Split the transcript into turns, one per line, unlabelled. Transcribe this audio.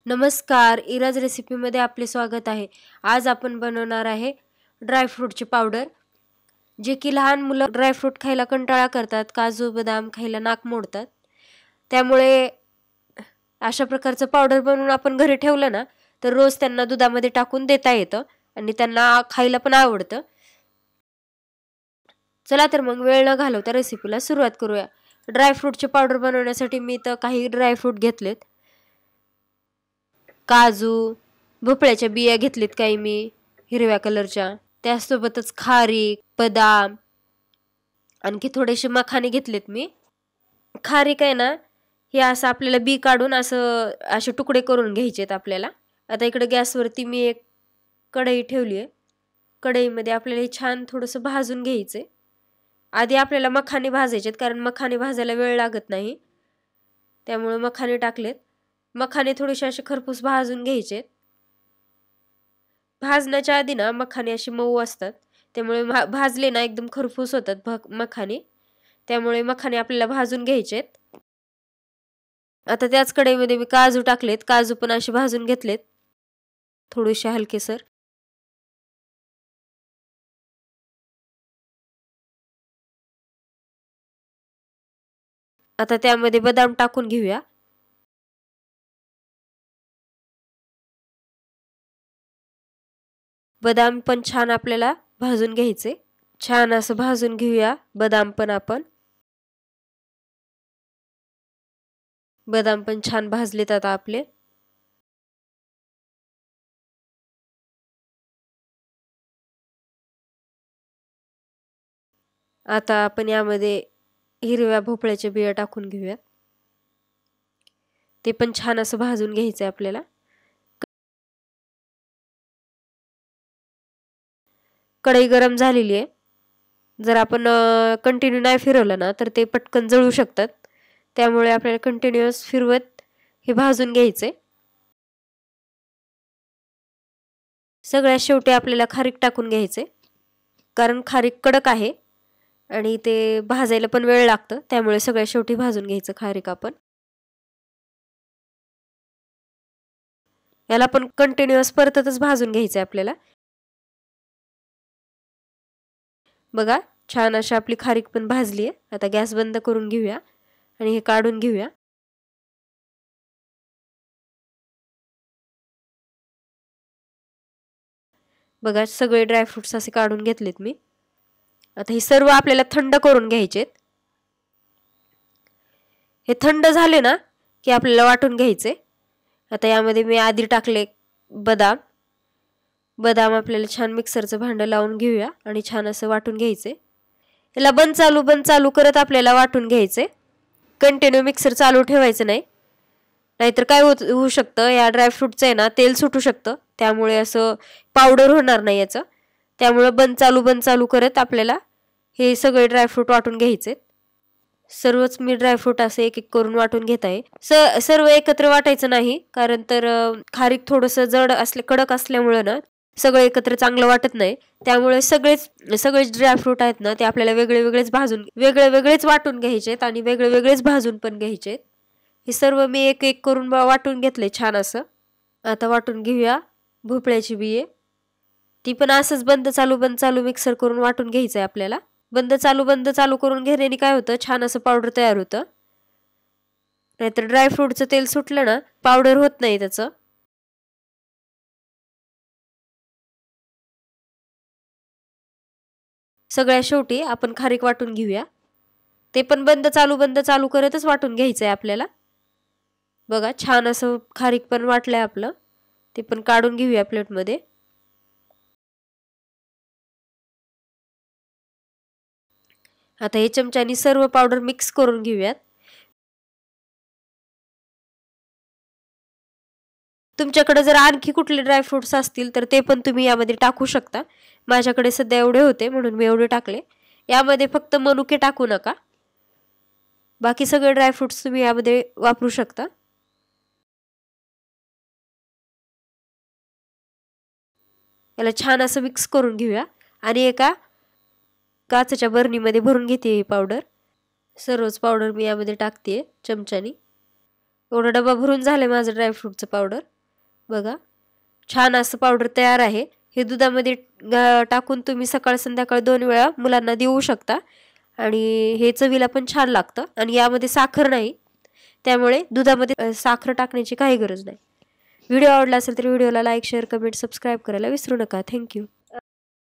नमस्कार, इराज रेसिपीमध्ये आपले स्वागत आहे। आज आपण बनवणार आहे ड्रायफ्रूटची पावडर, जे की लहान मुलं ड्रायफ्रूट खायला कंटाळा करतात, काजू बदाम खायला नाक मोडतात। त्यामुळे अशा प्रकारचं पावडर बनवून आपण घरी ठेवलं ना तर रोज त्यांना दुधामध्ये टाकून देता येतं आणि त्यांना खायला पण आवडतं। चला तर मग वेळ न घालवता रेसिपीला सुरुवात करूया। ड्रायफ्रूटची पावडर बनवण्यासाठी मी तर काही ड्रायफ्रूट घेतलेत। काजू, भोपळ्याच्या बिया घेतलीत काही मी हिरव्या कलरच्या, त्यासोबतच खारीक, बदाम, आणखी थोडेसे मखाने घेतलेत मी। खारीक आहे ना, हे असं आपल्याला बी काढून असे तुकडे करून घ्यायचेत आपल्याला। आता इकडे गॅसवरती मी एक कढई ठेवली आहे। कढईमध्ये आपल्याला हे छान थोडंसं भाजून घ्यायचे। आधी आपल्याला मखाने भाजायचेत, कारण मखाने भाजायला वेळ लागत नाही, त्यामुळे मखाने टाकलेत। मखाने थोडेसे असे खरपूस भाजून घ्यायचे। भाजण्याच्या आधी ना मखाने असे मऊ असतात, त्यामुळे भाजले ना एकदम खरपूस होतात मखाने, त्यामुळे मखाने आपल्याला भाजून घ्यायचेत। आता त्याच कढईमध्ये मी काजू टाकलेत, काजू पण असे भाजून घेतलेत थोडेसे हलकेसर। आता त्यामध्ये बदाम टाकून घेऊया। बदाम पण छान आपल्याला भाजून घ्यायचे। छान असं भाजून घेऊया बदाम पण आपण। बदाम पण छान भाजलेत आता आपले। आता आपण यामध्ये हिरव्या भोपळ्याच्या बिया टाकून घेऊया। ते पण छान असं भाजून घ्यायचं आपल्याला। कढई गरम झालेली आहे। जर आपण कंटिन्यू नाही फिरवलं ना तर ते पटकन जळू शकतात, त्यामुळे आपल्याला कंटिन्यूअस फिरवत हे भाजून घ्यायचे। सगळ्यात शेवटी आपल्याला खारीक टाकून घ्यायचे, कारण खारीक कडक आहे आणि ते भाजायला पण वेळ लागतं, त्यामुळे सगळ्यात शेवटी भाजून घ्यायचं खारीक आपण। याला पण कंटिन्यूअस परतच भाजून घ्यायचं आपल्याला। बघा छान अशी आपली खारीक पण भाजली आहे। आता गॅस बंद करून घेऊया आणि हे काढून घेऊया। बघा सगळे ड्रायफ्रुट्स असे काढून घेतलेत मी। आता हे सर्व आपल्याला थंड करून घ्यायचेत। हे थंड झाले ना की आपल्याला वाटून घ्यायचे। आता यामध्ये मी आधी टाकले बदाम। बदाम आपल्याला छान मिक्सरचं भांडं लावून घेऊया आणि छान असं वाटून घ्यायचे। याला बंद चालू करत आपल्याला वाटून घ्यायचे। कंटिन्यू मिक्सर चालू ठेवायचं नाही, नाहीतर काय होऊ शकतं, या ड्रायफ्रूटचं आहे ना तेल सुटू शकतं, त्यामुळे असं पावडर होणार नाही याचं। त्यामुळे बंद चालू करत आपल्याला हे सगळे ड्रायफ्रूट वाटून घ्यायचे। सर्वच मी ड्रायफ्रूट असे एक एक करून वाटून घेत आहे। सर्व एकत्र वाटायचं नाही, कारण तर खारीक थोडंसं जड कडक असल्यामुळे ना सगळं एकत्र चांगलं वाटत नाही, त्यामुळे सगळेच ड्रायफ्रूट आहेत ना ते आपल्याला वेगळेच वाटून घ्यायचेत आणि वेगळेच भाजून पण घ्यायचेत। हे सर्व मी एक एक करून वाटून घेतले छान असं। आता वाटून घेऊया भोपळ्याची बिये। ती पण असंच बंद चालू मिक्सर करून वाटून घ्यायचंय आपल्याला। बंद चालू करून घेण्याने काय होतं, छान असं पावडर तयार होतं। नाहीतर ड्रायफ्रूटचं तेल सुटलं ना पावडर होत नाही त्याचं। सगळ्या शेवटी आपण खारीक वाटून घेऊया। ते पण बंद चालू करतच वाटून घ्यायचंय आपल्याला। बघा छान असं खारीक पण वाटलंय आपलं, ते पण काढून घेऊया प्लेटमध्ये। आता हे चमच्यानी सर्व पावडर मिक्स करून घेऊयात। तुमच्याकडे जर आणखी कुठले ड्रायफ्रुट्स असतील तर ते पण तुम्ही यामध्ये टाकू शकता। माझ्याकडे सध्या एवढे होते म्हणून मी एवढे टाकले। यामध्ये फक्त मनुके टाकू नका, बाकी सगळे ड्रायफ्रुट्स तुम्ही यामध्ये वापरू शकता। याला छान असं मिक्स करून घेऊया आणि एका काचेच्या बरणीमध्ये भरून घेते ही पावडर। सर्वच पावडर मी यामध्ये टाकते चमच्यानी। एवढा डबा भरून झाले माझं ड्रायफ्रूटचं पावडर। बघा छान असं पावडर तयार आहे। हे दुधामध्ये टाकून तुम्ही सकाळ संध्याकाळ 2 वेळा मुलांना देऊ शकता आणि हे चवीला पण छान लागतं आणि यामध्ये साखर नाही, त्यामुळे दुधामध्ये साखर टाकण्याची काही गरज नाही। व्हिडिओ आवडला असेल तर व्हिडिओला लाईक, शेअर, कमेंट, सबस्क्राईब करायला विसरू नका। थँक्यू।